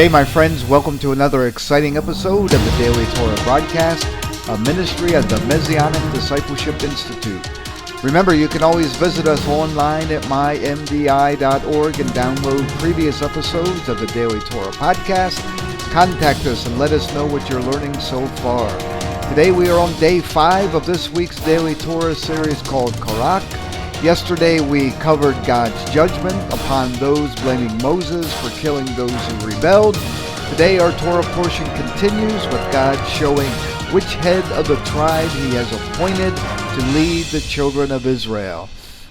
Hey, my friends, welcome to another exciting episode of the Daily Torah broadcast, a ministry of the Messianic Discipleship Institute. Remember, you can always visit us online at mymdi.org and download previous episodes of the Daily Torah podcast. Contact us and let us know what you're learning so far. Today we are on day 5 of this week's Daily Torah series called Korach. Yesterday we covered God's judgment upon those blaming Moses for killing those who rebelled. Today our Torah portion continues with God showing which head of the tribe he has appointed to lead the children of Israel.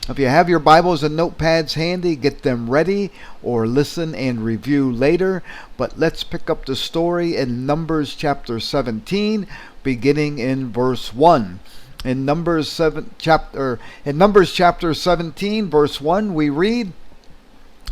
If you have your Bibles and notepads handy, get them ready or listen and review later. But let's pick up the story in Numbers chapter 17, beginning in verse 1. In Numbers chapter 17, verse 1, we read,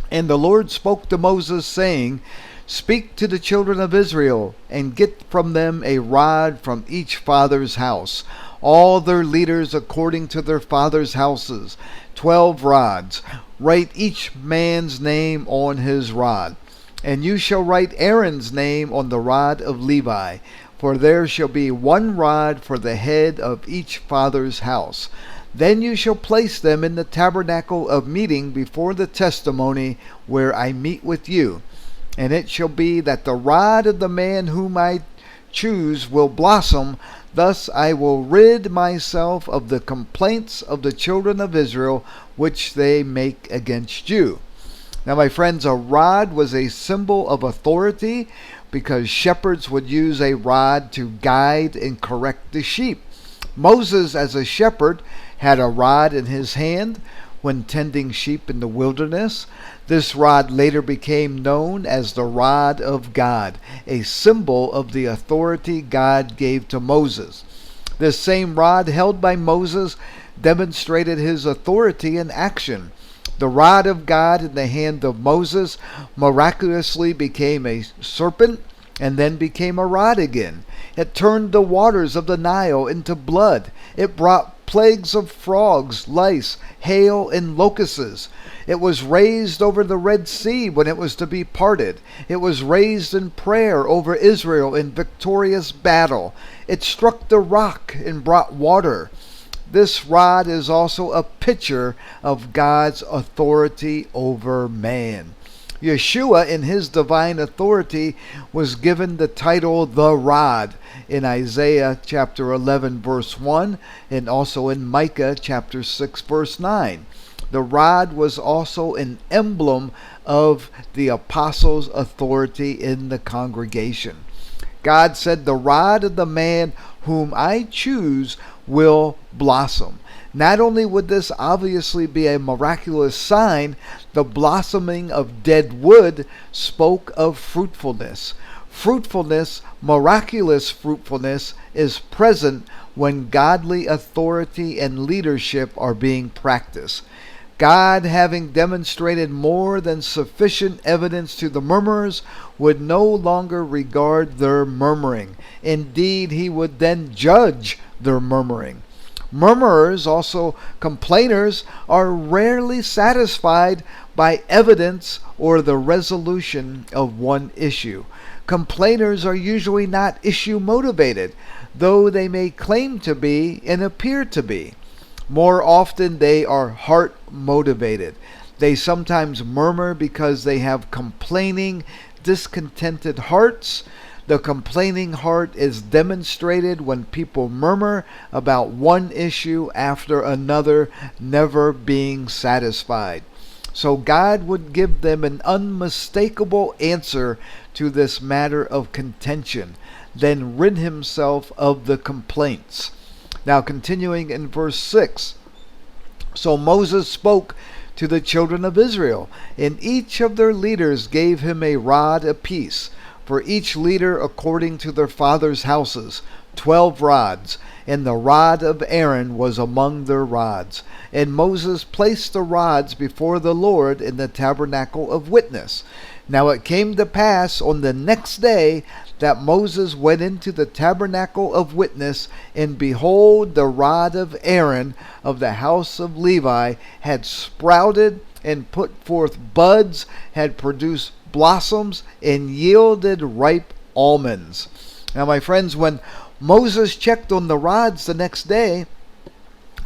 "And the Lord spoke to Moses, saying, Speak to the children of Israel, and get from them a rod from each father's house, all their leaders according to their father's houses, 12 rods. Write each man's name on his rod. And you shall write Aaron's name on the rod of Levi, for there shall be one rod for the head of each father's house. Then you shall place them in the tabernacle of meeting before the testimony where I meet with you. And it shall be that the rod of the man whom I choose will blossom. Thus I will rid myself of the complaints of the children of Israel, which they make against you." Now, my friends, a rod was a symbol of authority because shepherds would use a rod to guide and correct the sheep. Moses, as a shepherd, had a rod in his hand when tending sheep in the wilderness. This rod later became known as the rod of God, a symbol of the authority God gave to Moses. This same rod held by Moses demonstrated his authority in action. The rod of God in the hand of Moses miraculously became a serpent and then became a rod again. It turned the waters of the Nile into blood. It brought plagues of frogs, lice, hail, and locusts. It was raised over the Red Sea when it was to be parted. It was raised in prayer over Israel in victorious battle. It struck the rock and brought water. This rod is also a picture of God's authority over man. Yeshua, in his divine authority, was given the title the Rod in Isaiah chapter 11 verse 1 and also in Micah chapter 6 verse 9. The rod was also an emblem of the apostles' authority in the congregation. God said, "The rod of the man whom I choose will blossom." Not only would this obviously be a miraculous sign, the blossoming of dead wood spoke of fruitfulness. Fruitfulness, miraculous fruitfulness, is present when godly authority and leadership are being practiced. God, having demonstrated more than sufficient evidence to the murmurers, would no longer regard their murmuring. Indeed, he would then judge their murmuring. Murmurers, also complainers, are rarely satisfied by evidence or the resolution of one issue. Complainers are usually not issue motivated, though they may claim to be and appear to be. More often they are heart motivated. They sometimes murmur because they have complaining, discontented hearts. The complaining heart is demonstrated when people murmur about one issue after another, never being satisfied. So God would give them an unmistakable answer to this matter of contention, then rid himself of the complaints. Now, continuing in verse 6. "So Moses spoke to the children of Israel, and each of their leaders gave him a rod apiece, for each leader according to their fathers' houses, 12 rods, and the rod of Aaron was among their rods. And Moses placed the rods before the Lord in the tabernacle of witness. Now it came to pass on the next day that Moses went into the tabernacle of witness, and behold, the rod of Aaron of the house of Levi had sprouted and put forth buds, had produced blossoms and yielded ripe almonds. Now, my friends, when Moses checked on the rods the next day,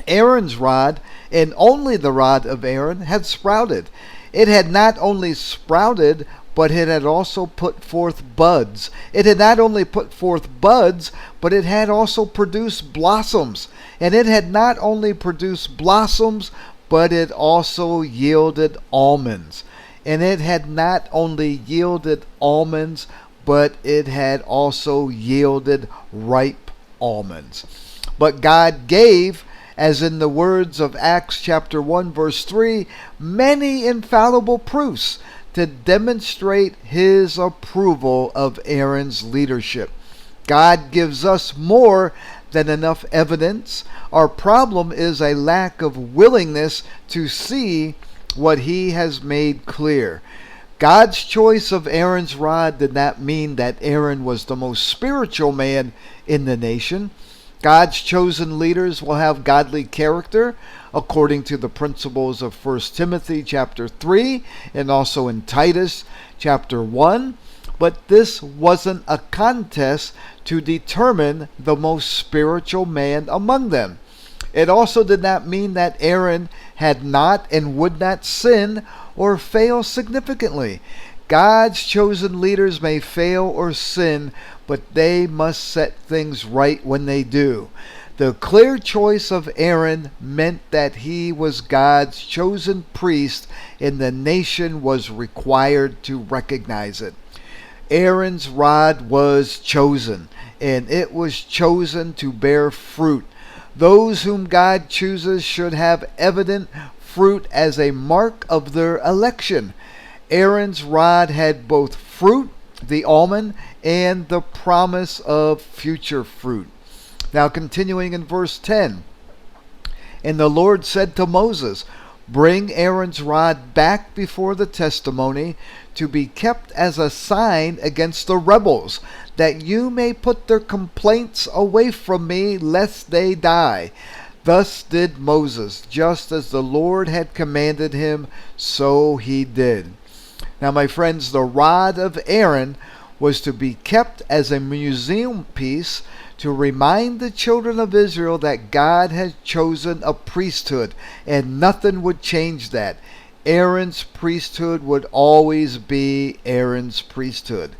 Aaron's rod, and only the rod of Aaron, had sprouted. It had not only sprouted, but it had also put forth buds. It had not only put forth buds, but it had also produced blossoms. And it had not only produced blossoms, but it also yielded almonds. And it had not only yielded almonds, but it had also yielded ripe almonds. But God gave, as in the words of Acts chapter 1 verse 3, many infallible proofs to demonstrate his approval of Aaron's leadership. God gives us more than enough evidence. Our problem is a lack of willingness to see what he has made clear. God's choice of Aaron's rod did not mean that Aaron was the most spiritual man in the nation. God's chosen leaders will have godly character according to the principles of 1 Timothy chapter 3 and also in Titus chapter 1. But this wasn't a contest to determine the most spiritual man among them. It also did not mean that Aaron had not and would not sin or fail significantly. God's chosen leaders may fail or sin, but they must set things right when they do. The clear choice of Aaron meant that he was God's chosen priest, and the nation was required to recognize it. Aaron's rod was chosen, and it was chosen to bear fruit. Those whom God chooses should have evident fruit as a mark of their election. Aaron's rod had both fruit, the almond, and the promise of future fruit. Now continuing in verse 10. And the Lord said to Moses, bring Aaron's rod back before the testimony to be kept as a sign against the rebels, that you may put their complaints away from me, lest they die. Thus did Moses, just as the Lord had commanded him, so he did. Now, my friends, the rod of Aaron was to be kept as a museum piece to remind the children of Israel that God had chosen a priesthood, and nothing would change that. Aaron's priesthood would always be Aaron's priesthood.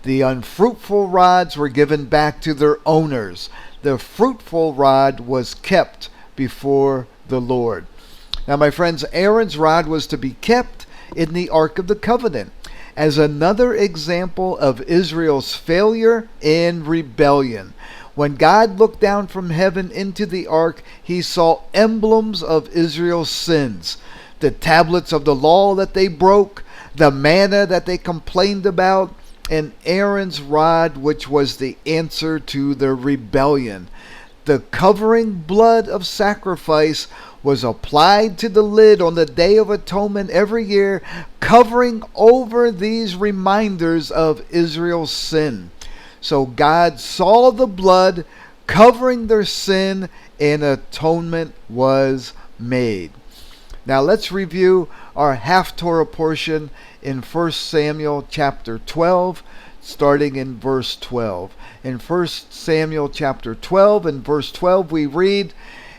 The unfruitful rods were given back to their owners. The fruitful rod was kept before the Lord. Now, my friends, Aaron's rod was to be kept in the Ark of the Covenant as another example of Israel's failure and rebellion. When God looked down from heaven into the ark, he saw emblems of Israel's sins. The tablets of the law that they broke, the manna that they complained about, and Aaron's rod, which was the answer to their rebellion. The covering blood of sacrifice was applied to the lid on the Day of Atonement every year, covering over these reminders of Israel's sin. So God saw the blood covering their sin, and atonement was made. Now let's review our half-Torah portion in 1 Samuel chapter 12, starting in verse 12. In 1 Samuel chapter 12, in verse 12 we read,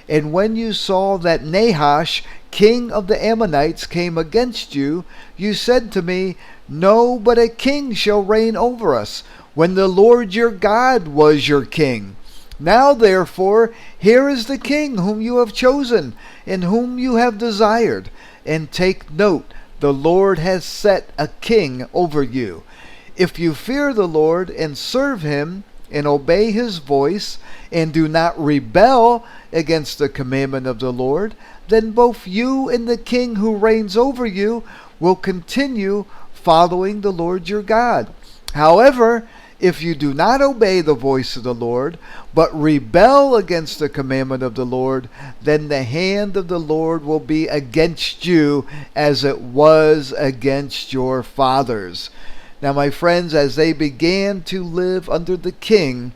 and when you saw that Nahash, king of the Ammonites, came against you, you said to me, no, but a king shall reign over us, when the Lord your God was your king. Now therefore, here is the king whom you have chosen, and whom you have desired. And take note, the Lord has set a king over you. If you fear the Lord and serve him, and obey his voice, and do not rebel against the commandment of the Lord, then both you and the king who reigns over you will continue following the Lord your God. However, if you do not obey the voice of the Lord, but rebel against the commandment of the Lord, then the hand of the Lord will be against you as it was against your fathers. Now, my friends, as they began to live under the king,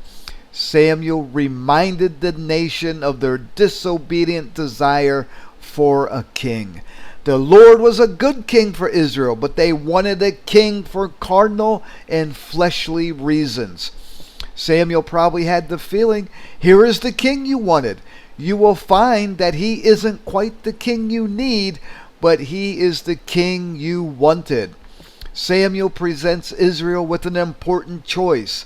Samuel reminded the nation of their disobedient desire for a king. The Lord was a good king for Israel, but they wanted a king for carnal and fleshly reasons. Samuel probably had the feeling, here is the king you wanted. You will find that he isn't quite the king you need, but he is the king you wanted. Samuel presents Israel with an important choice.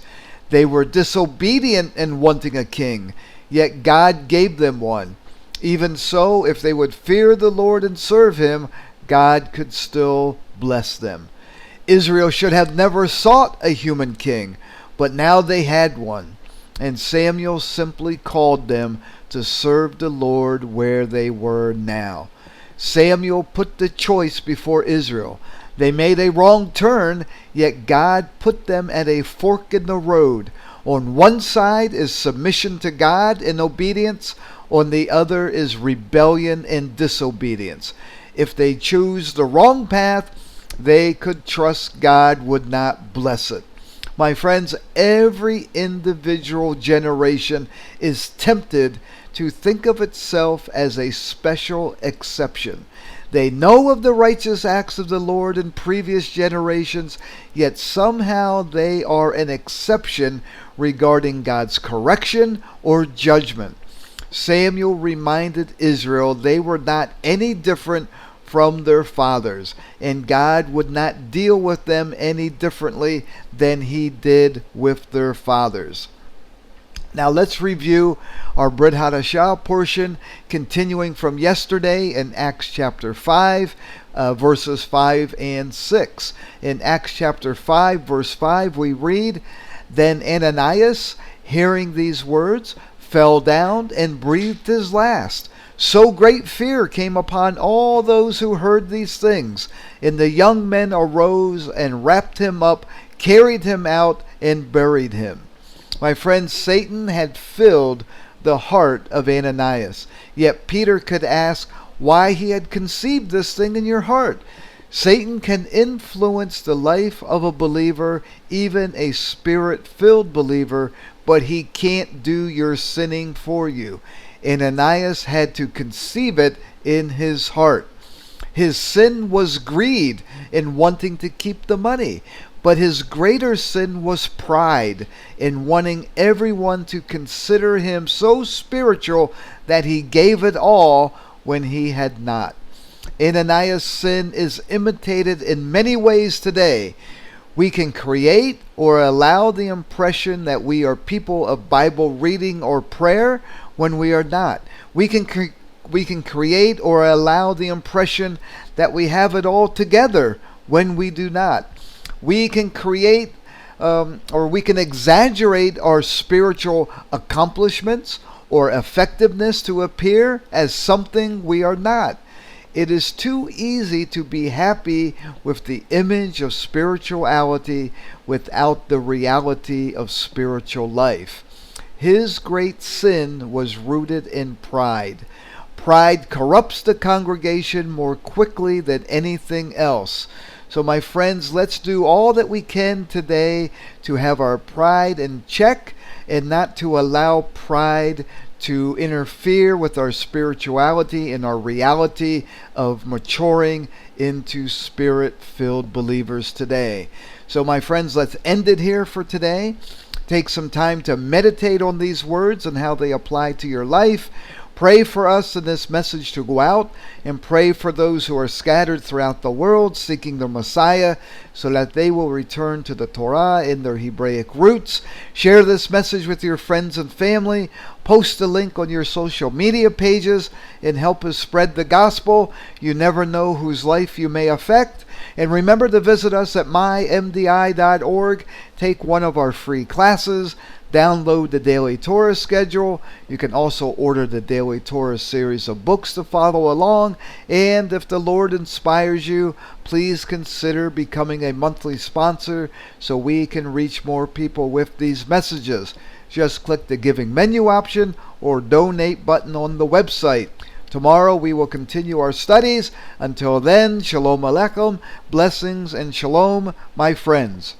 They were disobedient in wanting a king, yet God gave them one. Even so, if they would fear the Lord and serve him, God could still bless them. Israel should have never sought a human king, but now they had one, and Samuel simply called them to serve the Lord where they were now. Samuel put the choice before Israel. They made a wrong turn, yet God put them at a fork in the road. On one side is submission to God and obedience. On the other is rebellion and disobedience. If they choose the wrong path, they could trust God would not bless it. My friends, every individual generation is tempted to think of itself as a special exception. They know of the righteous acts of the Lord in previous generations, yet somehow they are an exception regarding God's correction or judgment. Samuel reminded Israel they were not any different from their fathers, and God would not deal with them any differently than he did with their fathers. Now let's review our Brit Hadashah portion, continuing from yesterday in Acts chapter 5, verses 5 and 6. In Acts chapter 5, verse 5, we read, Then Ananias, hearing these words, fell down and breathed his last. So great fear came upon all those who heard these things. And the young men arose and wrapped him up, carried him out, and buried him. My friends, Satan had filled the heart of Ananias. Yet Peter could ask why he had conceived this thing in your heart. Satan can influence the life of a believer, even a spirit-filled believer, but he can't do your sinning for you. Ananias had to conceive it in his heart. His sin was greed in wanting to keep the money, but his greater sin was pride in wanting everyone to consider him so spiritual that he gave it all when he had not. Ananias' sin is imitated in many ways today. We can create or allow the impression that we are people of Bible reading or prayer when we are not. We can create or allow the impression that we have it all together when we do not. We can create or we can exaggerate our spiritual accomplishments or effectiveness to appear as something we are not. It is too easy to be happy with the image of spirituality without the reality of spiritual life. His great sin was rooted in pride. Pride corrupts the congregation more quickly than anything else. So my friends, let's do all that we can today to have our pride in check and not to allow pride to interfere with our spirituality and our reality of maturing into spirit-filled believers today. So my friends, let's end it here for today. Take some time to meditate on these words and how they apply to your life. Pray for us in this message to go out, and pray for those who are scattered throughout the world seeking the Messiah so that they will return to the Torah in their Hebraic roots. Share this message with your friends and family. Post a link on your social media pages and help us spread the gospel. You never know whose life you may affect. And remember to visit us at mymdi.org. Take one of our free classes. Download the Daily Torah schedule. You can also order the Daily Torah series of books to follow along. And if the Lord inspires you, please consider becoming a monthly sponsor so we can reach more people with these messages. Just click the giving menu option or donate button on the website. Tomorrow we will continue our studies. Until then, Shalom Aleichem, blessings and shalom, my friends.